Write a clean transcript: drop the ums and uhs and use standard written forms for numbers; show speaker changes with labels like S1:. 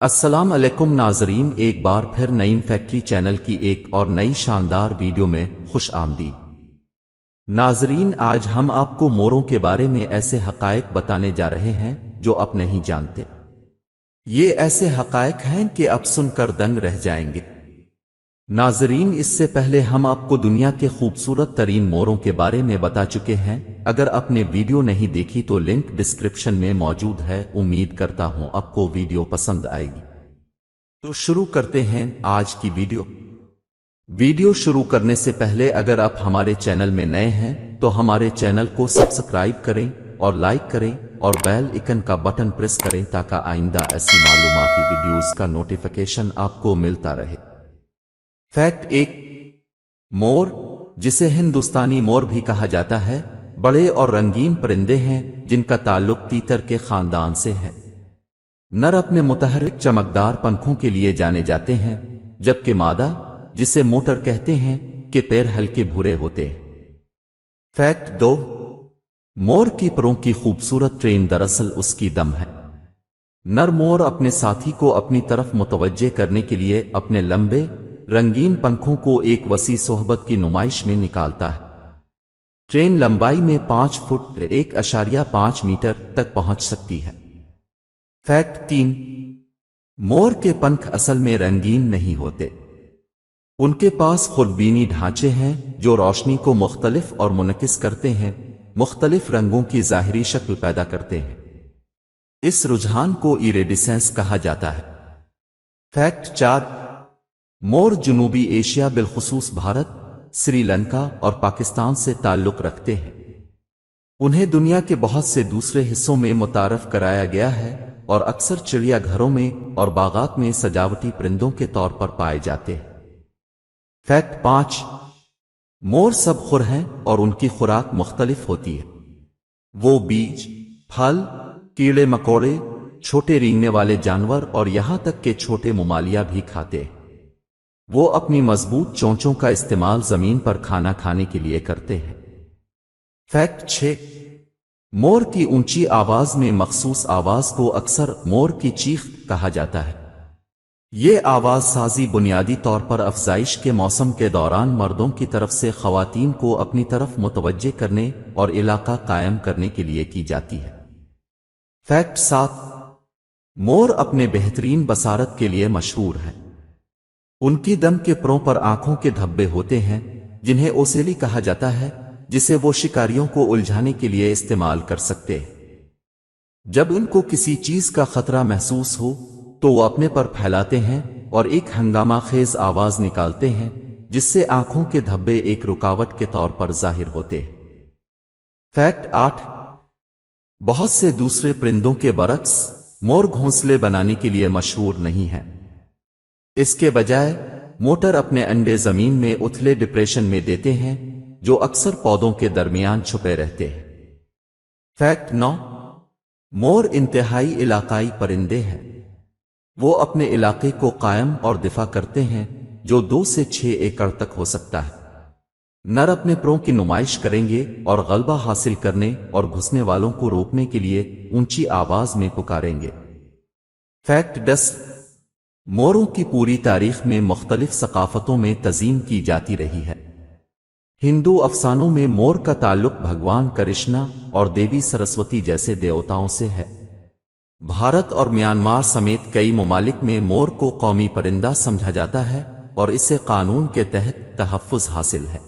S1: अस्सलाम अलैकुम नाजरीन, एक बार फिर नईम फैक्ट्री चैनल की एक और नई शानदार वीडियो में खुश आमदीद। नाजरीन, आज हम आपको मोरों के बारे में ऐसे हकायक बताने जा रहे हैं जो आप नहीं जानते। ये ऐसे हकायक हैं कि आप सुनकर दंग रह जाएंगे। नाजरीन, इससे पहले हम आपको दुनिया के खूबसूरत तरीन मोरों के बारे में बता चुके हैं। अगर आपने वीडियो नहीं देखी तो लिंक डिस्क्रिप्शन में मौजूद है। उम्मीद करता हूं आपको वीडियो पसंद आएगी। तो शुरू करते हैं आज की वीडियो शुरू करने से पहले अगर आप हमारे चैनल में नए हैं तो हमारे चैनल को सब्सक्राइब करें और लाइक करें और बेल आइकन का बटन प्रेस करें ताकि आइंदा ऐसी मालूमाती वीडियोस का नोटिफिकेशन आपको मिलता रहे। फैक्ट 1। मोर, जिसे हिंदुस्तानी मोर भी कहा जाता है, बड़े और रंगीन परिंदे हैं जिनका ताल्लुक तीतर के खानदान से है। नर अपने मुतहर्रिक चमकदार पंखों के लिए जाने जाते हैं, जबकि मादा, जिसे मोटर कहते हैं, के पैर हल्के भूरे होते हैं। फैक्ट 2। मोर की परों की खूबसूरत ट्रेन दरअसल उसकी दम है। नर मोर अपने साथी को अपनी तरफ मुतवज्जे करने के लिए अपने लंबे रंगीन पंखों को एक वसी सोहबत की नुमाइश में निकालता है। ट्रेन लंबाई में 5 फुट 1.5 मीटर तक पहुंच सकती है। फैक्ट 3। मोर के पंख असल में रंगीन नहीं होते। उनके पास खुदबीनी ढांचे हैं जो रोशनी को मुख्तलिफ और मुनकिस करते हैं, मुख्तलिफ रंगों की ज़ाहिरी शक्ल पैदा करते हैं। इस रुझान को इरेडिसेंस कहा जाता है। फैक्ट 4। मोर जनूबी एशिया बिलखुसूस भारत, श्रीलंका और पाकिस्तान से ताल्लुक रखते हैं। उन्हें दुनिया के बहुत से दूसरे हिस्सों में मुतारफ कराया गया है और अक्सर चिड़ियाघरों में और बागात में सजावटी परिंदों के तौर पर पाए जाते हैं। फैक्ट 5। मोर सब खुर हैं और उनकी खुराक मुख्तलिफ होती है। वो बीज, फल, कीड़े मकोड़े, छोटे रेंगने वाले जानवर और यहां तक के छोटे मुमालिया भी खाते हैं। वो अपनी मजबूत चोंचों का इस्तेमाल जमीन पर खाना खाने के लिए करते हैं। फैक्ट 6। मोर की ऊंची आवाज में मखसूस आवाज को अक्सर मोर की चीख कहा जाता है। ये आवाज साजी बुनियादी तौर पर अफजाइश के मौसम के दौरान मर्दों की तरफ से खवातीन को अपनी तरफ मुतवज्जे करने और इलाका कायम करने के लिए की जाती है। फैक्ट 7। मोर अपने बेहतरीन बसारत के लिए मशहूर है। उनकी दम के परों पर आंखों के धब्बे होते हैं जिन्हें ओसेली कहा जाता है, जिसे वो शिकारियों को उलझाने के लिए इस्तेमाल कर सकते हैं। जब उनको किसी चीज का खतरा महसूस हो तो वो अपने पर फैलाते हैं और एक हंगामा खेज आवाज निकालते हैं, जिससे आंखों के धब्बे एक रुकावट के तौर पर जाहिर होते हैं। फैक्ट 8। बहुत से दूसरे परिंदों के बरक्स मोर घोंसले बनाने के लिए मशहूर नहीं है। इसके बजाय मोटर अपने अंडे जमीन में उथले डिप्रेशन में देते हैं जो अक्सर पौधों के दरमियान छुपे रहते हैं। फैक्ट 9। मोर इंतहाई इलाकाई परिंदे हैं। वो अपने इलाके को कायम और दिफा करते हैं जो 2 से 6 एकड़ तक हो सकता है। नर अपने परों की नुमाइश करेंगे और गलबा हासिल करने और घुसने वालों को रोकने के लिए ऊंची आवाज में पुकारेंगे। फैक्ट 10। मोरों की पूरी तारीख में मुख्तलिफ सकाफतों में तज़ीम की जाती रही है। हिंदू अफसानों में मोर का ताल्लुक भगवान कृष्णा और देवी सरस्वती जैसे देवताओं से है। भारत और म्यांमार समेत कई ममालिक में मोर को कौमी परिंदा समझा जाता है और इसे कानून के तहत तहफ़्फ़ुज़ हासिल है।